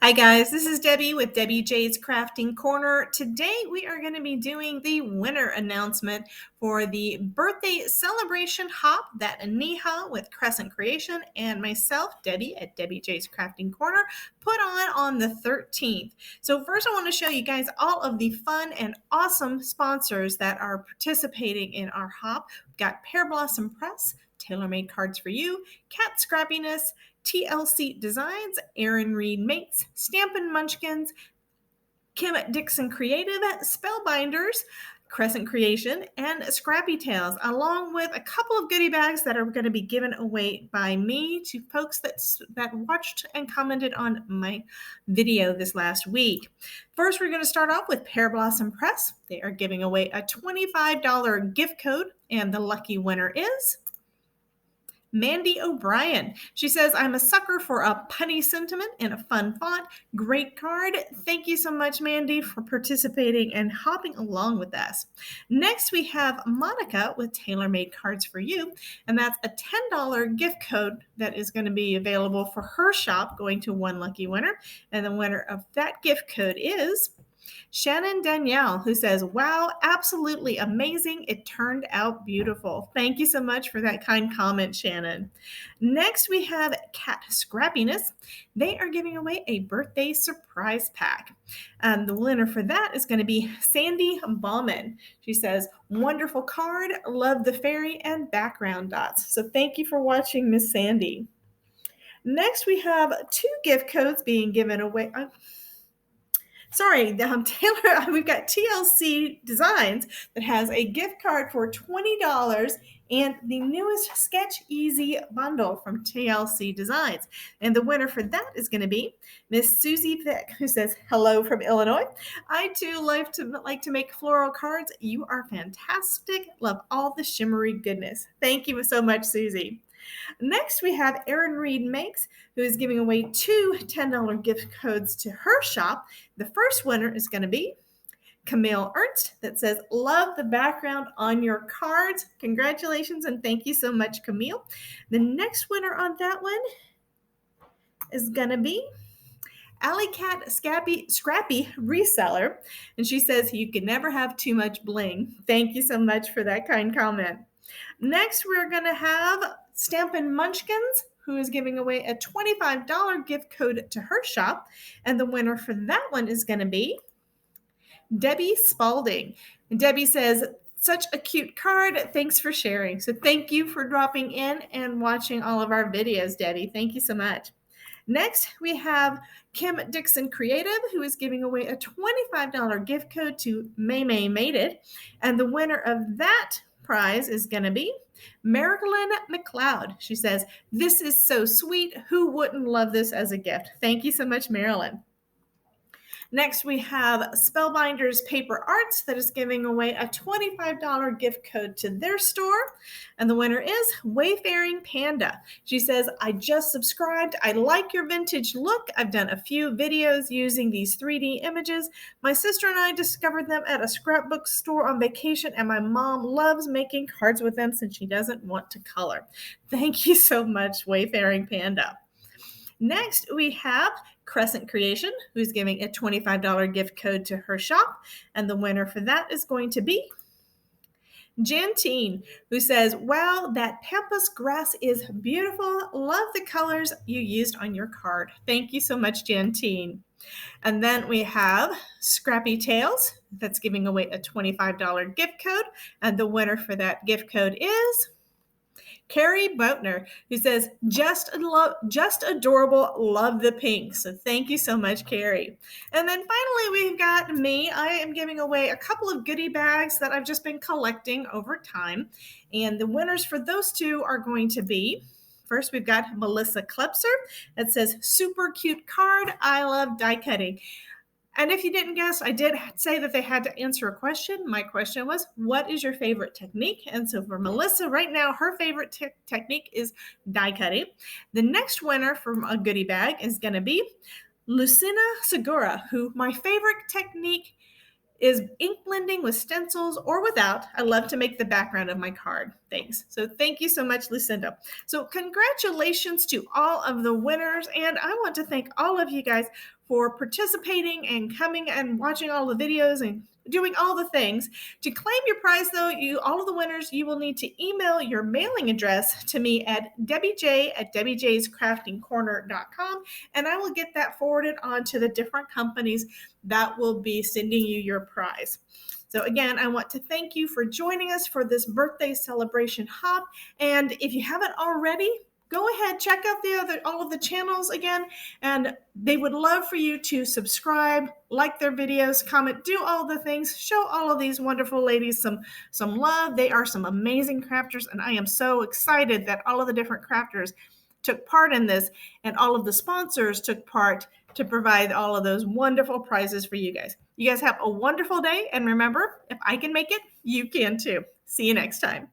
Hi guys, this is Debbie with Debbie J's Crafting Corner. Today we are going to be doing the winner announcement for the birthday celebration hop that Aniha with Crescent Creation and myself, Debbie at Debbie J's Crafting Corner, put on the 13th. So first I want to show you guys all of the fun and awesome sponsors that are participating in our hop. We've got Pear Blossom Press, Tailor-Made Cards for You, Cat Scrappiness, TLC Designs, Erin Makes, Stampin Munchies, Dixon Creative, Spellbinders, Crescent Creation, and Scrappy Tails, along with a couple of goodie bags that are going to be given away by me to folks that watched and commented on my video this last week. First, we're going to start off with Pear Blossom Press. They are giving away a $25 gift code, and the lucky winner is Mandy O'Brien. She says, I'm a sucker for a punny sentiment in a fun font. Great card. Thank you so much, Mandy, for participating and hopping along with us. Next, we have Monica with Tailor-Made Cards for You, and that's a $10 gift code that is going to be available for her shop, going to one lucky winner. And the winner of that gift code is Shannon Danielle, who says, wow, absolutely amazing. It turned out beautiful. Thank you so much for that kind comment, Shannon. Next, we have Cat Scrappiness. They are giving away a birthday surprise pack. The winner for that is going to be Sandy Bauman. She says, wonderful card. Love the fairy and background dots. So thank you for watching, Miss Sandy. Next, we have two gift codes being given away. Taylor, we've got TLC Designs that has a gift card for $20 and the newest Sketch Easy bundle from TLC Designs. And the winner for that is going to be Miss Susie Vick, who says, hello from Illinois. I too like to make floral cards. You are fantastic. Love all the shimmery goodness. Thank you so much, Susie. Next, we have Erin Makes, who is giving away two $10 gift codes to her shop. The first winner is going to be Camille Ernst that says, love the background on your cards. Congratulations and thank you so much, Camille. The next winner on that one is going to be Alley Cat Scrappy Reseller. And she says, you can never have too much bling. Thank you so much for that kind comment. Next, we're going to have Stampin Munchies, who is giving away a $25 gift code to her shop. And the winner for that one is going to be Debbie Spalding. And Debbie says, such a cute card. Thanks for sharing. So thank you for dropping in and watching all of our videos, Debbie. Thank you so much. Next, we have Kim Dixon Creative, who is giving away a $25 gift code to May Made It. And the winner of that prize is going to be Marilyn McLeod. She says, this is so sweet. Who wouldn't love this as a gift? Thank you so much, Marilyn. Next, we have Spellbinders Paper Arts that is giving away a $25 gift code to their store. And the winner is Wayfaring Panda. She says, I just subscribed. I like your vintage look. I've done a few videos using these 3D images. My sister and I discovered them at a scrapbook store on vacation, and my mom loves making cards with them since she doesn't want to color. Thank you so much, Wayfaring Panda. Next, we have Crescent Creation, who's giving a $25 gift code to her shop. And the winner for that is going to be Jantine, who says, wow, that pampas grass is beautiful. Love the colors you used on your card. Thank you so much, Jantine. And then we have Scrappy Tails that's giving away a $25 gift code. And the winner for that gift code is Carrie Boatner, who says, just adorable, love the pink. So thank you so much, Carrie. And then finally, we've got me. I am giving away a couple of goodie bags that I've just been collecting over time. And the winners for those two are going to be, first, we've got Melissa Klepser that says, super cute card. I love die cutting. And if you didn't guess, I did say that they had to answer a question. My question was, what is your favorite technique? And so for Melissa, right now, her favorite technique is die cutting. The next winner from a goodie bag is going to be Lucina Segura, who my favorite technique is ink blending with stencils or without. I love to make the background of my card. things. So thank you so much, Lucinda. So congratulations to all of the winners. And I want to thank all of you guys for participating and coming and watching all the videos and doing all the things. To claim your prize, though, all of the winners, you will need to email your mailing address to me at debbieJ@debbieJsCraftingCorner.com, and I will get that forwarded on to the different companies that will be sending you your prize. So again, I want to thank you for joining us for this birthday celebration hop. And if you haven't already, go ahead, check out all of the channels again, and they would love for you to subscribe, like their videos, comment, do all the things, show all of these wonderful ladies some love. They are some amazing crafters, and I am so excited that all of the different crafters took part in this, and all of the sponsors took part to provide all of those wonderful prizes for you guys. You guys have a wonderful day, and remember, if I can make it, you can too. See you next time.